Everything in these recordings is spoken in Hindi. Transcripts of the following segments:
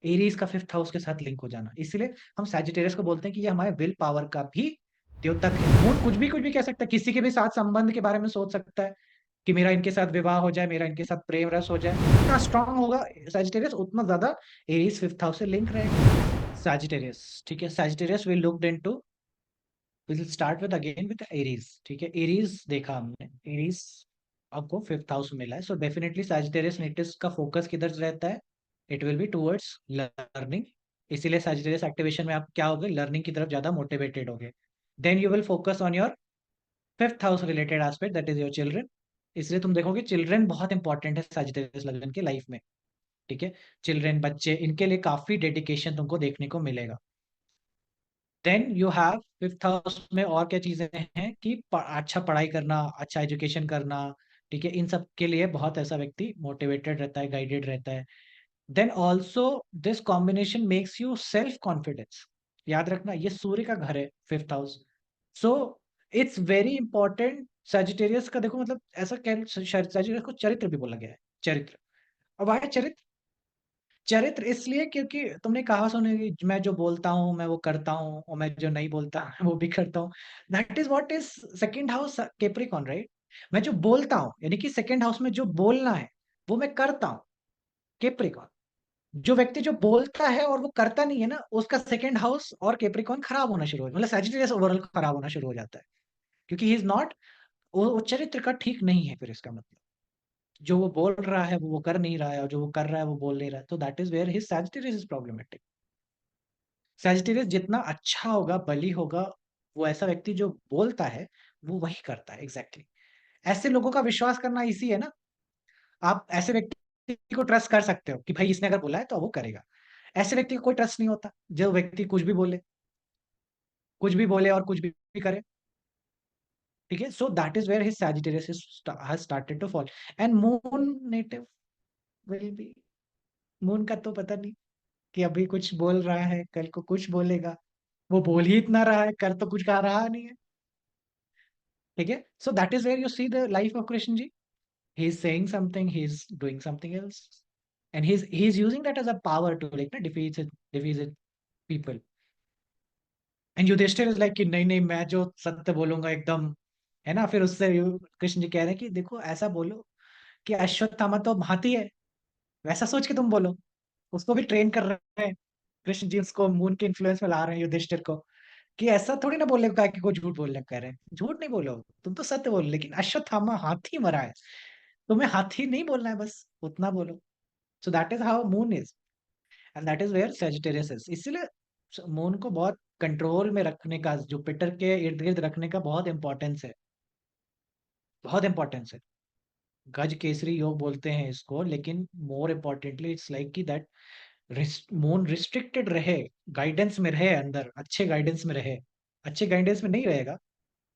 एरीज का फिफ्थ हाउस के साथ लिंक हो जाना, इसलिए हम सैजिटेरियस को बोलते हैं कि ये हमारे विल पावर का भी द्योतक है। मून कुछ भी कह सकता है, किसी के भी साथ संबंध के बारे में सोच सकता है कि मेरा इनके साथ विवाह हो जाए, मेरा इनके साथ प्रेम रस हो जाए। जितना स्ट्रांग होगा सैजिटेरियस, उतना ज्यादा एरीज फिफ्थ हाउस से लिंक रहेगा। सैजिटेरियस, ठीक है, Sagittarius will looked into, will start with again with Aries, ठीक है। एरीज देखा हमने, एरीज आपको फिफ्थ हाउस मिला है, सो डेफिनेटली सैजिटेरियस नेटिव्स का फोकस किधर रहता है, it will be towards learning. इसीलिए सैजिटेरियस एक्टिवेशन में आप क्या होगे, लर्निंग की तरफ ज्यादा मोटिवेटेड होगे। Then you will focus on your fifth house related aspect, that is your children. इसलिए तुम देखोगे चिल्ड्रन बहुत इंपॉर्टेंट है सैजिटेरियस लगन की लाइफ में, ठीक है। चिल्ड्रन, बच्चे, इनके लिए काफी डेडिकेशन तुमको देखने को मिलेगा। Then you have fifth house में और क्या चीजें हैं कि अच्छा पढ़ाई करना, अच्छा एजुकेशन करना, ठीक है। इन सब के लिए बहुत ऐसा व्यक्ति मोटिवेटेड रहता है, गाइडेड रहता है। Then also this combination makes you self confidence. याद रखना ये सूर्य का घर है fifth house, so it's very important. Sagittarius का देखो मतलब ऐसा सजिटेरियस को चरित्र भी बोला गया है, चरित्र। अब आया चरित्र, चरित्र इसलिए क्योंकि तुमने कहा सुने कि मैं जो बोलता हूँ मैं वो करता हूँ, और मैं जो नहीं बोलता वो भी करता हूँ। That is what is second house Capricorn, right. मैं जो बोलता हूँ यानी कि सेकंड हाउस में जो बोलना है वो मैं करता हूँ, कैप्रिकॉन। जो व्यक्ति जो बोलता है और वो करता नहीं है ना, उसका सेकंड हाउस और कैप्रिकॉन खराब होना शुरू हो, मतलब सैजिटेरियस ओवरऑल खराब होना शुरू हो जाता है, क्योंकि ही इज नॉट, वो चरित्र का ठीक नहीं है। फिर इसका मतलब जो वो बोल रहा है वो कर नहीं रहा है, और जो वो कर रहा है वो बोल नहीं रहा है, तो that is where his Sagittarius is problematic. Sagittarius जितना अच्छा होगा, बली होगा, वो ऐसा व्यक्ति जो बोलता है वो वही करता है, एग्जैक्टली ऐसे लोगों का विश्वास करना इसी है ना। आप ऐसे व्यक्ति को ट्रस्ट कर सकते हो कि भाई इसने अगर बोला है तो वो करेगा। ऐसे व्यक्ति को कोई ट्रस्ट नहीं होता, जो व्यक्ति कुछ भी बोले और कुछ भी करे, ठीक है। So that is where his Sagittarius has started to fall. And moon native will be, moon का तो पता नहीं कि अभी कुछ बोल रहा है, कल को कुछ बोलेगा। वो बोल ही इतना रहा है, कर तो कुछ कहा रहा नहीं है, ठीक है। So that is where you see the life of Krishna ji. He is saying something, he is doing something else, and he is using that as a power to like ना defeat people. And Yudhishthir is like कि नहीं नहीं, मैं जो सत्य बोलूंगा एकदम, है ना। फिर उससे कृष्ण जी कह रहे हैं कि देखो ऐसा बोलो कि अश्वत्थामा तो हाथी है, वैसा सोच के तुम बोलो। उसको भी ट्रेन कर रहे हैं कृष्ण जी, उसको मून के इन्फ्लुएंस में ला रहे हैं युधिष्ठिर को, कि ऐसा थोड़ी ना बोलने का कि कोई झूठ बोलने कह रहे हैं, झूठ नहीं बोलो, तुम तो सत्य बोलो, लेकिन अश्वत्थामा हाथी मरा है, तुम्हें हाथी नहीं बोलना है, बस उतना बोलो। So that is how moon is, and that is where Sagittarius is. इसीलिए मून को बहुत कंट्रोल में रखने का, जुपिटर के इर्द गिर्द रखने का बहुत इंपॉर्टेंस है, बहुत इंपॉर्टेंस है। गज केसरी योग बोलते हैं इसको, लेकिन मोर इम्पोर्टेंटली इट्स लाइक कि दैट मून रिस्ट्रिक्टेड रहे, गाइडेंस में रहे, अंदर अच्छे गाइडेंस में रहे। अच्छे गाइडेंस में नहीं रहेगा,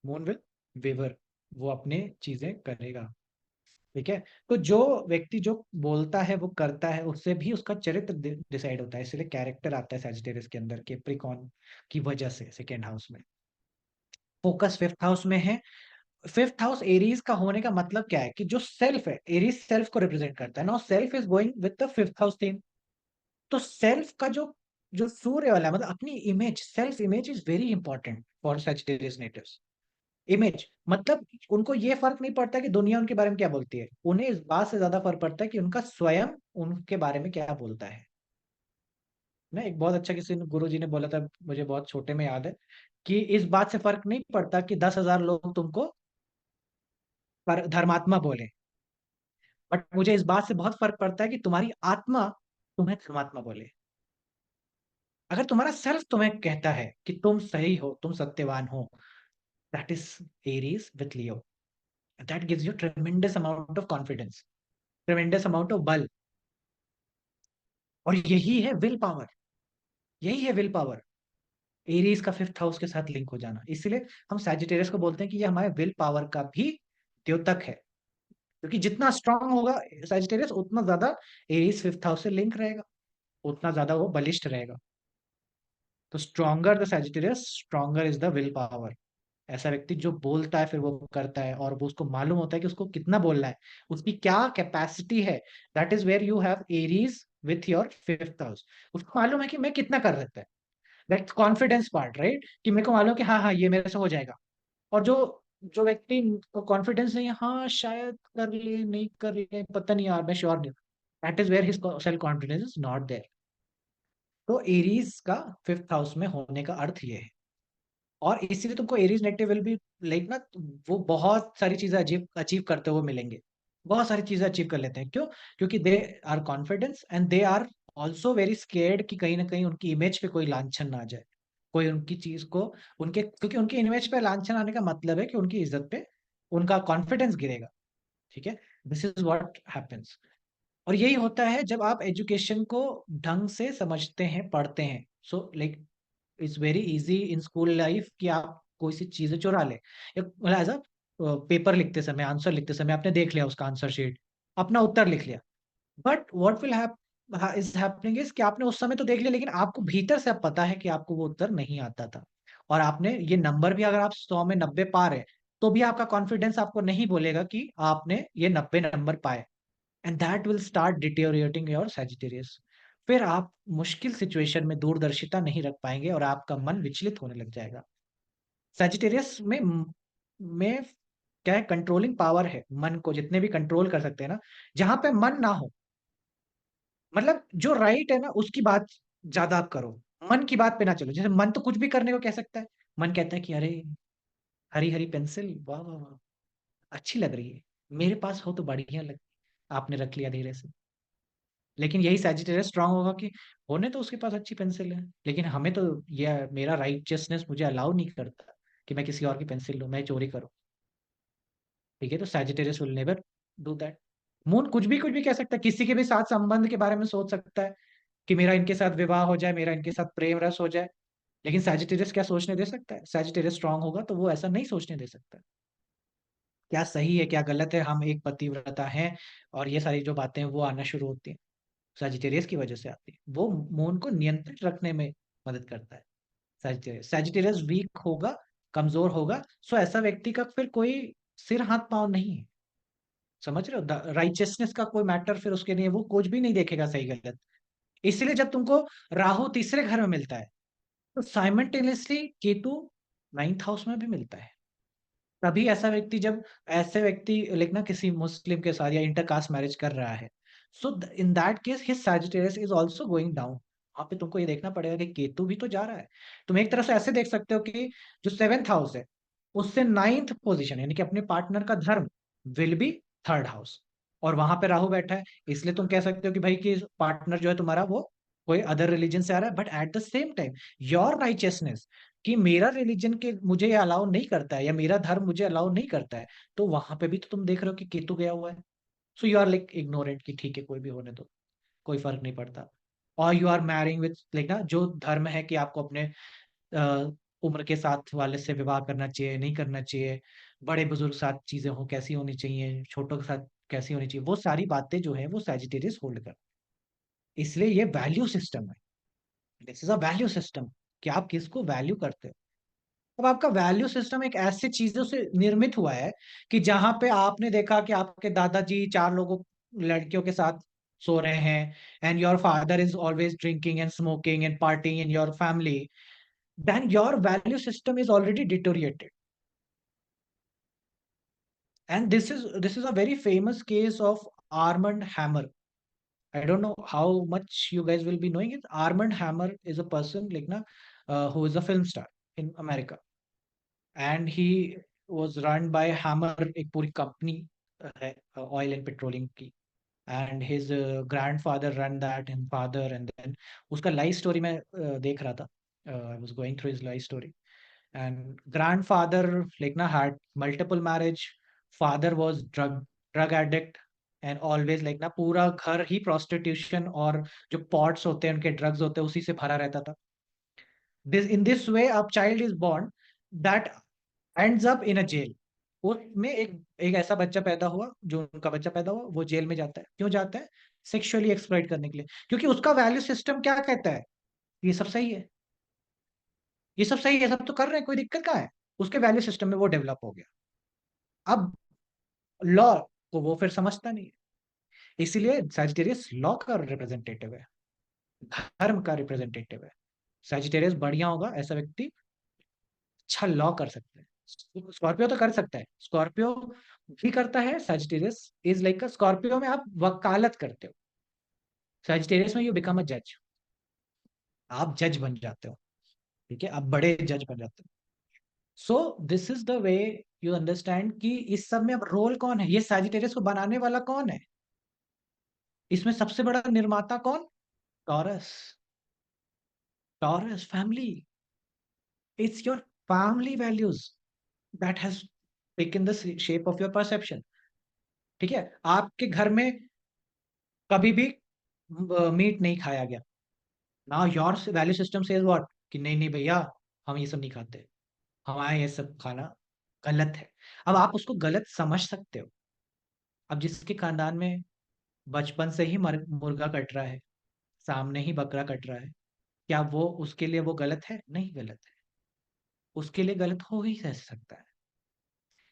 मून विल वेवर, वो अपने चीजें करेगा, ठीक है। तो जो व्यक्ति जो बोलता है वो करता है, उससे भी उसका चरित्र डिसाइड होता है, इसलिए कैरेक्टर आता है सैजिटेरियस के अंदर कैप्रिकॉर्न की वजह से सेकेंड हाउस में। फोकस फिफ्थ हाउस में है। फिफ्थ हाउस एरीज का होने का मतलब क्या है कि जो सेल्फ है, एरीज सेल्फ को रिप्रेजेंट करता है, now self is going with the fifth house theme. तो सेल्फ का जो जो सूर्य वाला है, मतलब अपनी image, self image is very important for Sagittarius natives. Image मतलब उनको ये फर्क नहीं पड़ता कि दुनिया उनके बारे में क्या बोलती है, उन्हें इस बात से ज्यादा फर्क पड़ता है कि उनका स्वयं उनके बारे में क्या बोलता है ना। एक बहुत अच्छा किसी गुरु जी ने बोला था, मुझे बहुत छोटे में याद है, कि इस बात से फर्क नहीं पड़ता कि 10,000 लोग तुमको पर धर्मात्मा बोले, बट मुझे इस बात से बहुत फर्क पड़ता है कि तुम्हारी आत्मा तुम्हें धर्मात्मा बोले। अगर तुम्हारा सेल्फ तुम्हें कहता है कि तुम सही हो, तुम सत्यवान हो, that is Aries with Leo, that gives you ट्रेमेंडस amount of confidence, ट्रेमेंडस amount of बल। और यही है विल पावर, यही है विल पावर, एरीज का फिफ्थ हाउस के साथ लिंक हो जाना। इसलिए हम सैजिटेरियस को बोलते हैं कि ये हमारे विल पावर का भी द्योतक है, क्योंकि जितना स्ट्रांग होगा सैजिटेरियस, उतना ज्यादा एरीज फिफ्थ हाउस से लिंक रहेगा, उतना ज्यादा वो बलिष्ठ रहेगा। तो stronger the Sagittarius, stronger is the will power. ऐसा व्यक्ति जो बोलता है फिर वो करता है, और वो उसको मालूम होता है कि उसको कितना बोलना है, उसकी क्या कैपेसिटी है। That is where you have Aries with your fifth house. उसको मालूम है कि मैं कितना कर सकता है। दैट्स कॉन्फिडेंस पार्ट, राइट, कि मेरे को मालूम है कि हाँ हाँ ये मेरे से हो जाएगा। और जो जो व्यक्ति को कॉन्फिडेंस नहीं है, हाँ शायद कर ले नहीं कर ले पता नहीं यार, मैं श्योर नहीं, that is where his self confidence is not there. तो एरीज का फिफ्थ हाउस में होने का अर्थ ये है। और इसीलिए तुमको Aries negative will be like ना, वो बहुत सारी चीजें अचीव अचीव करते हुए मिलेंगे। बहुत सारी चीजें अचीव कर लेते हैं, क्यों? क्योंकि they are confidence and they are also very scared कि कहीं ना कहीं उनकी इमेज पे कोई लांछन ना आ जाए। कोई उनकी चीज को, उनके, क्योंकि उनकी इमेज पे लांछन आने का मतलब है कि उनकी इज्जत पे उनका कॉन्फिडेंस गिरेगा। ठीक है, दिस इज व्हाट हैपेंस। और यही होता है जब आप एजुकेशन को ढंग से समझते हैं, पढ़ते हैं। So like it's very easy in school life कि आप कोई सी चीजें चुरा ले, एज अ पेपर लिखते समय, आंसर लिखते समय आपने देख लिया उसका आंसर शीट, अपना उत्तर लिख लिया। But what will is happening is कि आपने उस समय तो देख लिया, लेकिन आपको भीतर से अब पता है कि आपको वो उत्तर नहीं आता था। और आपने ये नंबर भी, अगर आप 100 में 90 पा रहे, तो भी आपका कॉन्फिडेंस आपको नहीं बोलेगा कि आपने ये 90 नंबर पाए। And that will start deteriorating your Sagittarius. फिर आप मुश्किल सिचुएशन में दूरदर्शिता नहीं रख पाएंगे और आपका मन विचलित होने लग जाएगा। सैजिटेरियस में क्या है, कंट्रोलिंग पावर है, मन को जितने भी कंट्रोल कर सकते हैं ना। जहां पे मन ना हो, मतलब जो राइट है ना उसकी बात ज्यादा आप करो, मन की बात पे ना चलो। जैसे मन तो कुछ भी करने को कह सकता है। मन कहता है कि अरे हरी हरी पेंसिल, वाह वाह वाह, अच्छी लग रही है, मेरे पास हो तो बढ़िया लग, आपने रख लिया धीरे से। लेकिन यही सैजिटेरियस स्ट्रांग होगा कि होने तो उसके पास अच्छी पेंसिल है, लेकिन हमें तो ये मेरा राइटियसनेस मुझे अलाउ नहीं करता कि मैं किसी और की पेंसिल लूं, मैं चोरी करूं। ठीक है, तो Sagittarius will never do that. Moon कुछ भी कह सकता है, किसी के भी साथ संबंध के बारे में सोच सकता है कि मेरा इनके साथ विवाह हो जाए, मेरा इनके साथ प्रेम रस हो जाए। लेकिन सैजिटेरियस क्या सोचने दे सकता है? सैजिटेरियस स्ट्रांग होगा तो वो ऐसा नहीं सोचने दे सकता। क्या सही है क्या गलत है, हम एक पतिव्रता हैं, और ये सारी जो बातें हैं वो आना शुरू होती हैं, सैजिटेरियस की वजह से आती है। वो मून को नियंत्रित रखने में मदद करता है। सैजिटेरियस सैजिटेरियस वीक होगा, कमजोर होगा, सो ऐसा व्यक्ति का फिर कोई सिर हाथ पांव नहीं है। समझ रहे हो? राइचियसनेस का कोई मैटर फिर उसके लिए, वो कुछ भी नहीं देखेगा सही गलत। इसलिए जब तुमको राहु तीसरे घर में मिलता है, तो साइमल्टेनियसली केतु नाइन्थ हाउस में भी मिलता है। तभी ऐसा व्यक्ति, जब ऐसे व्यक्ति लिखना किसी मुस्लिम के साथ या इंटरकास्ट मैरिज कर रहा है, so in that case his Sagittarius is also going down. वहां पे तुमको ये देखना पड़ेगा कि केतु भी तो जा रहा है। तुम एक तरह से ऐसे देख सकते हो कि जो सेवेंथ हाउस है, उससे नाइन्थ पोजीशन यानी कि अपने पार्टनर का धर्म विल बी थर्ड हाउस, और वहां पे राहु बैठा है। इसलिए तुम कह सकते हो कि भाई कि पार्टनर जो है तुम्हारा वो कोई अदर रिलीजन से आ रहा है, but at the same time your righteousness, कि मेरा रिलीजन के मुझे ये अलाउ नहीं करता है या मेरा धर्म मुझे अलाउ नहीं करता है, तो वहां पे भी तो तुम देख रहे हो कि केतु गया हुआ है। So you are like ignorant कि ठीक है कोई भी होने दो, कोई फर्क नहीं पड़ता। और you are marrying with like ना, जो धर्म है कि आपको अपने अ, उम्र के साथ वाले से विवाह करना चाहिए नहीं करना चाहिए, बड़े बुजुर्ग साथ चीजें हो कैसी होनी चाहिए, छोटों के साथ कैसी होनी चाहिए, वो सारी बातें जो है वो सैजिटेरियस होल्ड कर। इसलिए ये वैल्यू सिस्टम है। This is a value system, कि आप किसको वैल्यू करते हो। अब आपका वैल्यू सिस्टम एक ऐसी चीजों से निर्मित हुआ है कि जहां पे आपने देखा कि आपके दादाजी चार लोगों लड़कियों के साथ सो रहे हैं, and your father is always drinking and smoking and partying in your family, then your value system is already deteriorated. And this is a very famous case of Armand Hammer. I don't know how much you guys will be knowing it. Armand Hammer is a person like na, who is a film star in America, and he was run by Hammer, एक पूरी कंपनी है ऑयल एंड पेट्रोलिंग की। And his grandfather run that and father, and then उसका लाइफ स्टोरी मैं देख रहा था। I was going through his life story. And grandfather like ना had multiple marriage, father was drug addict, and always like ना पूरा घर ही प्रोस्टिट्यूशन और जो पॉट्स होते हैं उनके ड्रग्स होते हैं उसी से भरा रहता था। This in this way a child is born that ends up in a jail. उसमें एक ऐसा बच्चा पैदा हुआ, जो उनका बच्चा पैदा हुआ वो जेल में जाता है। क्यों जाता है? सेक्सुअली एक्सप्लॉइट करने के लिए, क्योंकि उसका वैल्यू सिस्टम क्या कहता है, ये सब सही है, ये सब सही है, सब तो कर रहे हैं, कोई दिक्कत कहाँ है। उसके वैल्यू सिस्टम में वो डेवलप हो गया। अब लॉ को वो फिर समझता नहीं है, इसीलिए सैजिटेरियस लॉ का रिप्रेजेंटेटिव है, धर्म का रिप्रेजेंटेटिव है। सैजिटेरियस बढ़िया होगा, ऐसा व्यक्ति अच्छा लॉ कर सकता है। स्कॉर्पियो तो कर सकता है, स्कॉर्पियो भी करता है। सैजिटेरियस इज लाइक स्कॉर्पियो में आप वकालत करते हो, सैजिटेरियस में यू बिकम अ जज, आप जज बन जाते हो, ठीक है, आप बड़े जज बन जाते हो। So this is the way you understand कि इस सब में अब रोल कौन है, ये सैजिटेरियस को बनाने वाला कौन है, इसमें सबसे बड़ा निर्माता कौन? Taurus. Taurus family, it's your family values that has taken the shape of your perception. ठीक है, आपके घर में कभी भी मीट नहीं खाया गया, now your value system says what, कि नहीं नहीं भैया, हम ये सब नहीं खाते, हमारे ये सब खाना गलत है। अब आप उसको गलत समझ सकते हो। अब जिसके खानदान में बचपन से ही मुर्गा कट रहा है, सामने ही बकरा कट रहा है, क्या वो उसके लिए वो गलत है? नहीं गलत है, उसके लिए गलत हो ही रह सकता है,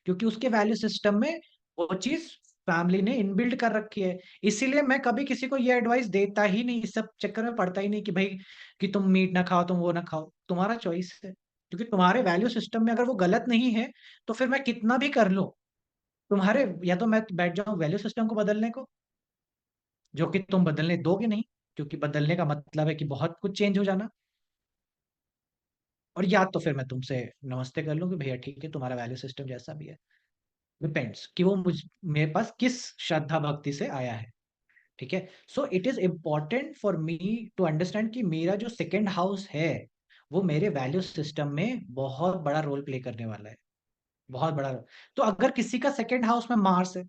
क्योंकि उसके वैल्यू सिस्टम में वो चीज फैमिली ने इनबिल्ड कर रखी है। इसीलिए मैं कभी किसी को ये एडवाइस देता ही नहीं, इस सब चक्कर में पड़ता ही नहीं कि भाई कि तुम मीट ना खाओ, तुम वो ना खाओ, तुम्हारा चॉइस है, क्योंकि तुम्हारे वैल्यू सिस्टम में अगर वो गलत नहीं है तो फिर मैं कितना भी कर लूं तुम्हारे, या तो मैं बैठ जाऊं वैल्यू सिस्टम को बदलने को, जो कि तुम बदलने दोगे नहीं, क्योंकि बदलने का मतलब है कि बहुत कुछ चेंज हो जाना। और या तो फिर मैं तुमसे नमस्ते कर लूं कि भैया ठीक है, तुम्हारा वैल्यू सिस्टम जैसा भी है, डिपेंड्स कि वो मुझ मेरे पास किस श्रद्धा भक्ति से आया है। ठीक है, so it is important for me to understand कि मेरा जो सेकंड हाउस है वो मेरे वैल्यू सिस्टम में बहुत बड़ा रोल प्ले करने वाला है, बहुत बड़ा रोल। तो अगर किसी का सेकंड हाउस में मार्स है,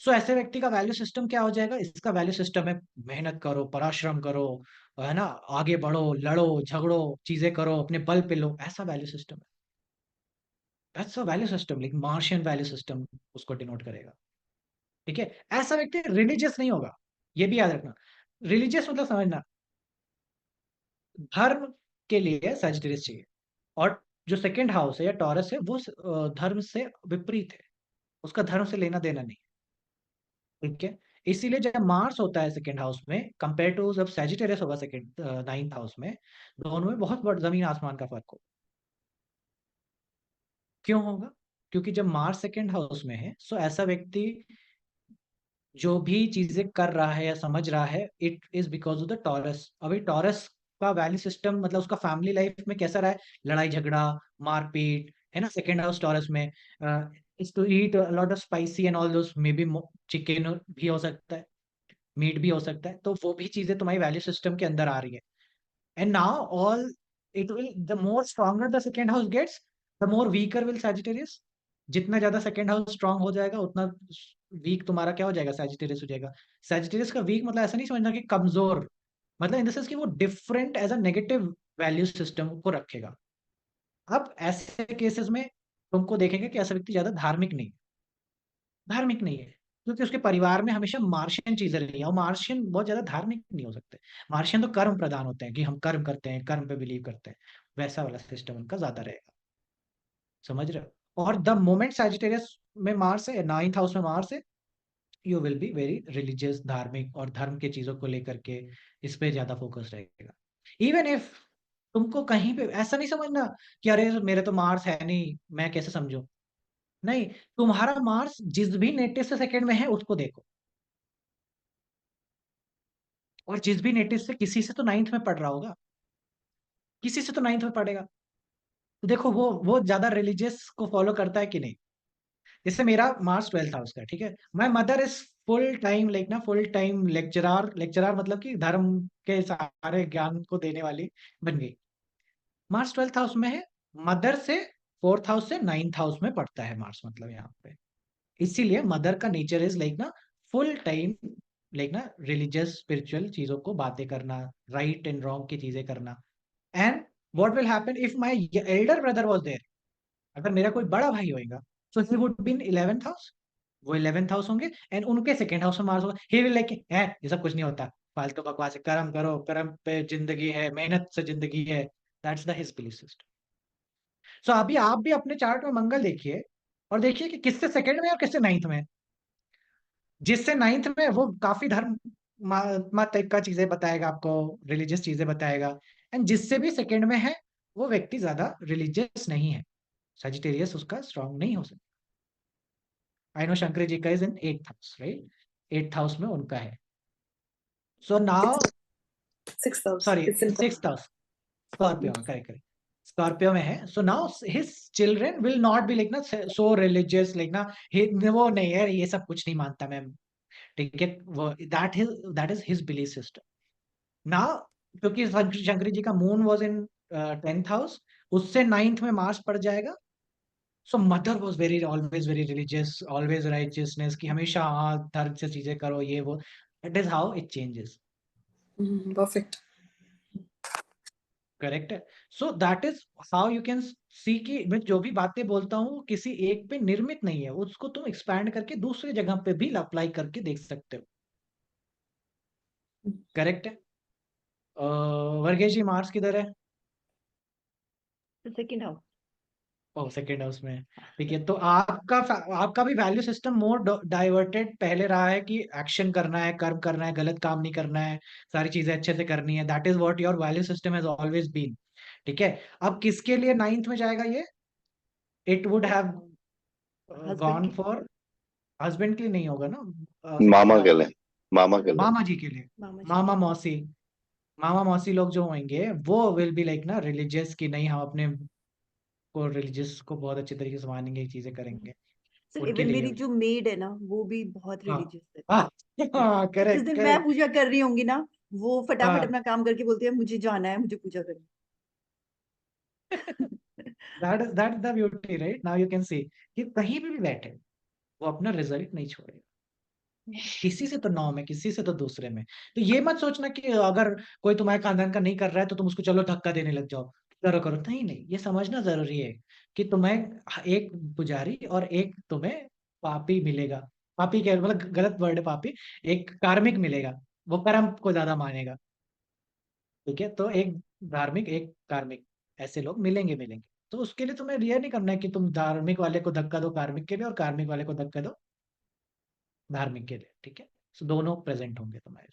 सो ऐसे व्यक्ति का वैल्यू सिस्टम क्या हो जाएगा? इसका वैल्यू सिस्टम है मेहनत करो, पराश्रम करो, है ना, आगे बढ़ो, लड़ो झगड़ो, चीजें करो, अपने बल पे लो, ऐसा वैल्यू सिस्टम है। That's a value system, like Martian value system उसको डिनोट करेगा। ठीक है, ऐसा व्यक्ति रिलीजियस नहीं होगा, ये भी याद रखना। रिलीजियस मतलब समझना, धर्म के लिए सजिटेरियस चाहिए, और जो सेकंड हाउस है या टॉरस है वो धर्म से विपरीत है, उसका धर्म से लेना देना नहीं। ठीक है, इसीलिए जब मार्स होता है सेकंड हाउस में कंपेयर टू जब सजिटेरियस होगा सेकंड नाइन्थ हाउस में, दोनों में बहुत बड़ा जमीन आसमान का फर्क हो। क्यों होगा? क्योंकि जब मार्स सेकंड हाउस में है, सो ऐसा व्यक्ति जो भी चीजें कर रहा है या समझ रहा है, it is because of the taurus. अभी टॉरस का वैल्यू सिस्टम मतलब उसका फैमिली लाइफ में कैसा रहा है? लड़ाई झगड़ा, मारपीट, है ना। सेकेंड हाउस टॉरस में is to eat lot of spicy and all those, maybe chicken भी हो सकता है, मीट भी हो सकता है, तो वो भी चीजें तुम्हारी वैल्यू सिस्टम के अंदर आ रही है। And now all it will, the more stronger the second house gets, the more weaker will Sagittarius. जितना ज्यादा सेकेंड हाउस स्ट्रांग हो जाएगा उतना वीक तुम्हारा क्या हो जाएगा? सैजिटेरियस हो जाएगा। सैजिटेरियस का वीक मतलब ऐसा नहीं समझना कि कमजोर, मतलब इन द सेंस कि वो different as a negative value system को रखेगा। अब ऐसे केसेस में तुमको देखेंगे कि ऐसा व्यक्ति ज्यादा धार्मिक नहीं, धार्मिक नहीं है, क्योंकि उसके परिवार में हमेशा मार्शियन चीजें रही है, और मार्शियन बहुत ज्यादा धार्मिक नहीं हो सकते। मार्शियन तो कर्म प्रधान होते हैं कि हम कर्म करते हैं, कर्म पे बिलीव करते हैं, वैसा वाला सिस्टम उनका ज्यादा रहेगा। समझ रहे हो? और द मोमेंट सैजिटेरियस में मार्स है, नाइन्थ हाउस में मार्स है, you will be very religious, धार्मिक, और धर्म के चीजों को लेकर के इस पे ज्यादा फोकस रहेगा। इवन इफ तुमको कहीं पे ऐसा नहीं समझना कि अरे मेरे तो मार्स है नहीं, मैं कैसे समझूं। नहीं, तुम्हारा मार्स जिस भी नेटिव से सेकंड में है उसको देखो, और जिस भी नेटिव से किसी से तो नाइन्थ में पढ़ रहा होगा, किसी से तो नाइन्थ में पढ़ेगा, तो देखो वो ज्यादा रिलीजियस को फॉलो करता है कि नहीं। जैसे मेरा मार्च 12th हाउस का, ठीक है, my mother is full time like ना, फुल टाइम लेक्चरर, लेक्चरर मतलब कि धर्म के सारे ज्ञान को देने वाली बन गई। मार्च 12th हाउस में है, मदर से फोर्थ हाउस से नाइन्थ हाउस में पड़ता है मार्स, मतलब यहाँ पे। इसीलिए मदर का नेचर इज लाइक ना, फुल टाइम लाइक ना रिलीजियस स्पिरिचुअल चीजों को बातें करना, राइट एंड रॉन्ग की चीजें करना। And what will happen if my elder brother was there, अगर मेरा कोई बड़ा भाई होएगा, so he would be in 11th house, वो 11th हाउस होंगे, एंड उनके सेकंड हाउस में मार्स होगा। ही विल लाइक है, ये सब कुछ नहीं होता, फालतू बकवास है, कर्म करो, कर्म पे जिंदगी है, मेहनत से जिंदगी है, that's the his belief system. So अभी आप भी अपने चार्ट में मंगल देखिए और देखिए कि किससे सेकंड में है और किससे नाइन्थ में है। जिससे नाइन्थ में है, वो काफी धर्म मत टाइप का चीजें बताएगा आपको, रिलीजियस चीजें बताएगा। एंड जिससे भी सेकंड में है, वो व्यक्ति ज्यादा रिलीजियस नहीं है, सजिटेरियस उसका स्ट्रांग नहीं हो सकता। आई नो शंकर जी का is in 8th house, right? 8th house में उनका है। सो It's now, sixth house. Sorry, It's in 6th house, Scorpio Scorpio. में, करेक्ट करेक्ट, स्कॉर्पियो में है। So now his children will not be like ना सो रिलीजियस, लाइक ना वो नहीं है, ये सब कुछ नहीं मानता मैं, ठीक है, वो that is his belief system. Now क्योंकि शंकरी जी का moon was in 10th house, उससे 9th में मार्स पड़ जाएगा। So mother was very always very religious, always righteousness, कि हमेशा हाँ धर्म से चीजें करो, ये वो। It is how it changes. Perfect. Correct है। So that is how you can see कि मैं जो भी बातें बोलता हूँ किसी एक पे निर्मित नहीं है, उसको तुम एक्सपैंड करके दूसरी जगह पे भी अप्लाई करके देख सकते हो। करेक्ट है। वर्गेश जी, मार्स किधर है? Second house. Oh, second house में है। ठीक है, तो आपका भी वैल्यू सिस्टम मोर डाइवर्टेड पहले रहा है कि एक्शन करना है, कर्म करना है, गलत काम नहीं करना है, सारी चीजें अच्छे से करनी है। That is what your value system has always been. ठीक है। अब किसके लिए नाइन्थ में जाएगा ये? It would have husband gone के फॉर, हस्बैंड के लिए नहीं होगा ना, मामा के लिए, मामा के लिए। मामा जी के लिए, मामा जी मामा के। मौसी, मामा मौसी लोग जो होंगे वो विल बी लाइक ना रिलीजियस, की नहीं हम अपने को रिलीजियस को बहुत अच्छे तरीके से मानेंगे, ये चीजें करेंगे। सर उनके इवन लिए मेरी होगी। जो मेड है ना, वो भी बहुत हाँ रिलीजियस है। हाँ हाँ, तो जिस करेक्ट दिन मैं करेक्ट। पूजा कर रही होंगी ना, वो फटाफट हाँ अपना काम करके बोलती है मुझे जाना है, मुझे पूजा करनी that is the beauty, right? Now you can see कि कहीं भी बैठे वो अपना रिजल्ट नहीं छोड़ेगा, है। किसी से तो 9 में, किसी से तो दूसरे में। तो ये मत सोचना कि अगर कोई तुम्हारे खानदान का नहीं कर रहा है तो तुम उसको चलो धक्का देने लग जाओ, करो करो, नहीं नहीं, ये समझना जरूरी है कि तुम्हें एक पुजारी और एक तुम्हें पापी मिलेगा। पापी क्या मतलब, गलत वर्ड है पापी, एक कार्मिक मिलेगा, वो कर्म को ज्यादा मानेगा। ठीक है, तो एक धार्मिक एक कार्मिक, ऐसे लोग मिलेंगे मिलेंगे। तो उसके लिए तुम्हें ये नहीं करना है कि तुम धार्मिक वाले को धक्का दो कार्मिक के लिए, और कार्मिक वाले को धक्का दो धार्मिक के लिए। ठीक है, तो दोनों प्रेजेंट होंगे तुम्हारे